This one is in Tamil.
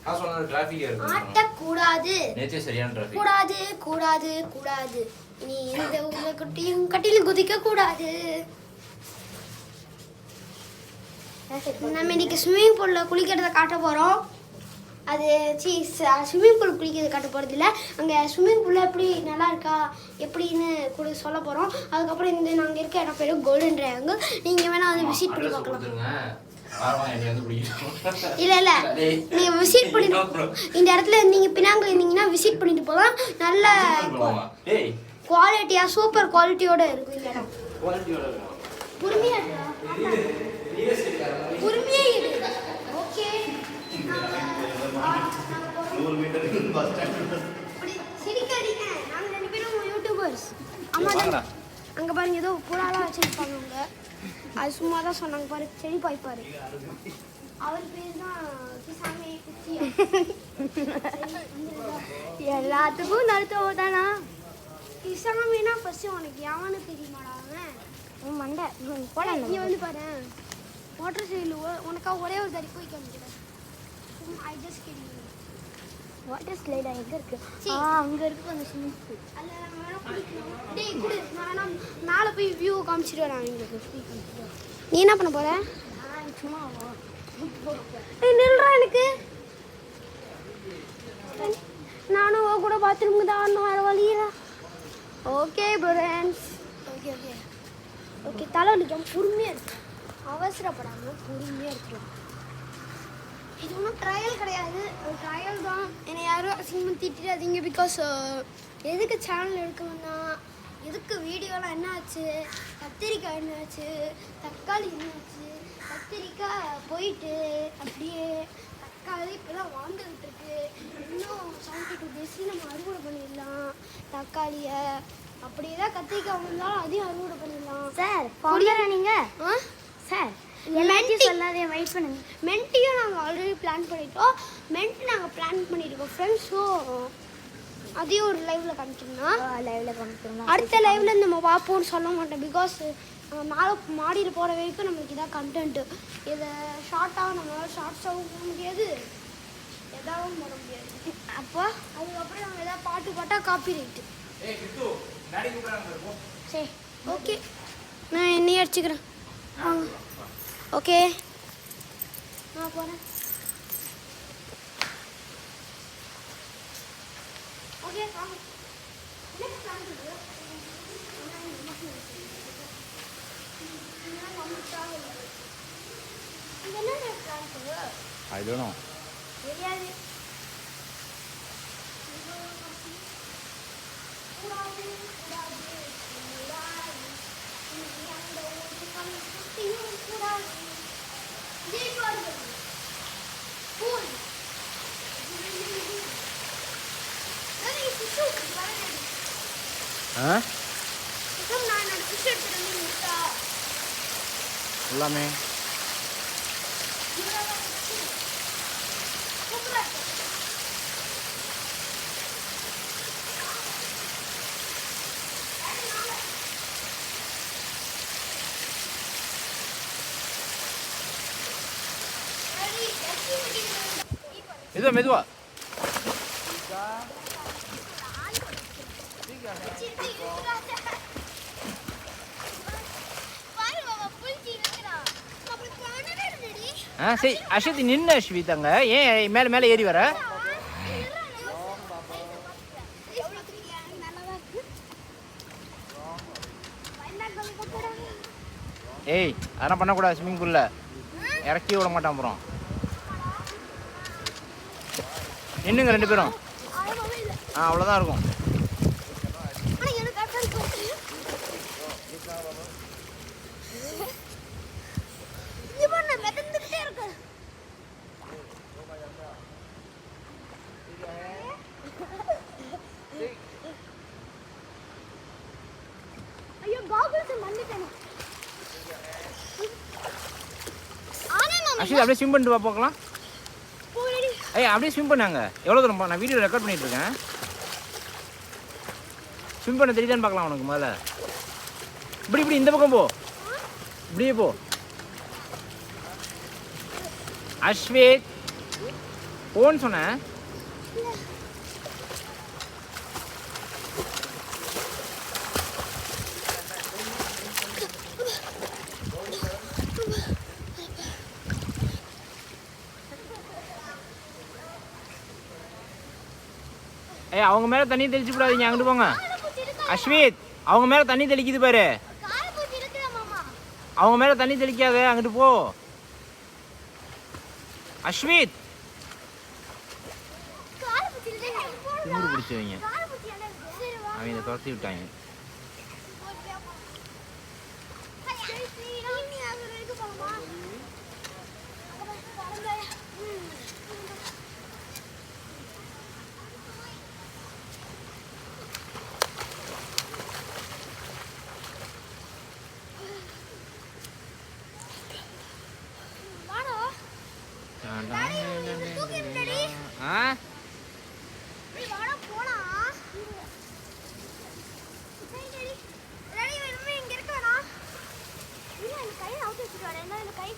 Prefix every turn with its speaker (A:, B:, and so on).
A: நான் சொன்ன டிராஃபிக் இருக்கு.
B: ஆட்ட கூடாது.
A: நேச்சே சரியான டிராஃபிக்.
B: கூடாது கூடாது கூடாது. நீ இந்த ஊர்ல கட்டிலும் குதிக்க கூடாது. நம்ம இன்னைக்கு ஸ்விம்மிங் பூல்ல குளிக்கிறத காட்ட போறோம். அது ஸ்விம்மிங் பூல் குளிக்கிறது காட்ட போகிறது இல்லை. அங்கே ஸ்விம்மிங் பூலில் எப்படி நல்லா இருக்கா எப்படின்னு கூட சொல்ல போகிறோம். அதுக்கப்புறம் இந்த நாங்கள் இருக்க இடம் பேர் கோல்டன் ட்ரையாங்கிள். நீங்கள் வேணால் வந்து விசிட் பண்ணி பார்க்கலாம். இல்லை இல்லை நீங்கள் விசிட் பண்ணிட்டு இந்த இடத்துல நீங்கள் பினாங்கில் இருந்தீங்கன்னா விசிட் பண்ணிட்டு போகலாம். நல்ல குவாலிட்டியாக சூப்பர் குவாலிட்டியோடு இருக்கும் இந்த இடம். பொறுமையாக பொறுமையாக இருக்கு. ஓகே சிரிக்காதீங்க, நாங்க ரெண்டு பேரும் யூடியூபர்ஸ். அம்மா அங்க பாருங்க ஏதோ புறாலாம் வச்சிருப்பாங்க அவங்க. அது சும்மா தான் சொன்னாங்க பாரு. செடி பாய்ப்பாரு. அவர் பேர் தான் கிசாமி குச்சி. எல்லாத்துக்கும் நடுத்தவ தானா கிசாமினா ஃபர்ஸ்ட் உனக்கு எவனு தெரியுமாடா? அவன் மண்டை போட. நீ வந்து பாரு வாட்டர் சைடில் உனக்காக ஒரே ஒரு தடி போய் காமிக்கிறேன். I just kidding. Water slide எங்க இருக்கு? அங்க இருக்கு அந்த ஸ்விமிங் பூல். அல்ல நான் குளிக்கணும். டேய் குடு. நான் மேல போய் வியூ காமிச்சிட்டு வரேன் உங்களுக்கு. நீ என்ன பண்ண போற? சும்மா ஏய் நில்றா எனக்கு. நானும் கூட பாத்ரூமுக்கு தான் வர வழியில. Okay friends. Okay okay okay தலைவலிக்காம பொறுமையா இருக்கு. அவசரப்படாம பொறுமையா இருக்கு. இது ஒன்றும் ட்ரையல் கிடையாது, ட்ரையல் தான். என்னை யாரும் அசிங்கமாக திட்டிடாதீங்க. பிகாஸ் எதுக்கு சேனல் எடுக்கணும்னா எதுக்கு வீடியோலாம் என்ன ஆச்சு, கத்திரிக்காய் என்ன ஆச்சு, தக்காளி என்ன ஆச்சு. கத்திரிக்காய் போயிட்டு அப்படியே தக்காளி இப்போ தான் வாழ்ந்துக்கிட்டு இருக்கு. இன்னும் 72 டேஸில் நம்ம அறுவடை பண்ணிடலாம் தக்காளியை. அப்படியே தான் கத்திரிக்காய் வந்தாலும் அதையும் அறுவடை பண்ணிடலாம். சார் குடியாரா நீங்கள்? சார் எல்லாத்தையும் சொல்லாதே, வெயிட் பண்ணுங்க. மென்ட்டியும் நாங்கள் ஆல்ரெடி பிளான் பண்ணிட்டோம். மென்ட் நாங்கள் பிளான் பண்ணியிருக்கோம் ஃப்ரெண்ட்ஸ். ஸோ அதையும் ஒரு லைவில் காமிச்சோம்னா அடுத்த லைவில் நம்ம பார்ப்போம்னு சொல்ல மாட்டேன். பிகாஸ் மேலே மாடியில் போகிற வரைக்கும் நம்மளுக்கு இதான் கண்டென்ட்டு. இதை ஷார்ட்டாக நம்மளால் ஷார்ட்ஸாகவும் போட முடியாது, எதாவும் போட முடியாது. அப்போ அதுக்கப்புறம் நம்ம எதாவது பாட்டாக காப்பி ரைட்டு. சரி ஓகே, நான் என்னையே அடிச்சுக்கிறேன். வாங்க. ஓகே நான் போகிறேன். ஓகே வாங்க.
A: I don't know.
B: தெரியாது.
A: எல்லாமே மெதுவா மெதுவா. சரி அஸ்வதி நின்று அஸ்விதாங்க, ஏன் மேலே மேலே ஏறி வர? ஏய் அதெல்லாம் பண்ணக்கூடாது. ஸ்விம்மிங் பூலில் இறக்கி விட மாட்டான். அப்புறம் நின்னுங்க ரெண்டு பேரும். அவ்வளோதான் இருக்கும். அஸ்விதா அப்படியே ஸ்விம் பண்ணிட்டு வா பார்க்கலாம். ஐயா அப்படியே ஸ்விம் பண்ணாங்க. எவ்வளோ தூரம்? நான் வீடியோ ரெக்கார்ட் பண்ணிட்டு இருக்கேன். ஸ்விம் பண்ண தெரியுதான்னு பார்க்கலாம் உனக்கு. முதல்ல இப்படி இப்படி இந்த பக்கம் போ, இப்படியே போ. அஸ்வித் போன்னு சொன்னேன். ஏய் அவங்க மேலே தண்ணி தெளிச்சு விடாதீங்க, அங்கிட்டு போங்க. அஸ்வித் அவங்க மேலே தண்ணி தெளிக்குது பாரு. அவங்க மேலே தண்ணி தெளிக்காத, அங்கிட்டு போ. அஸ்வித் திமுரு பிடிச்சவங்க அவங்க துரத்தி விட்டாங்க.
B: கை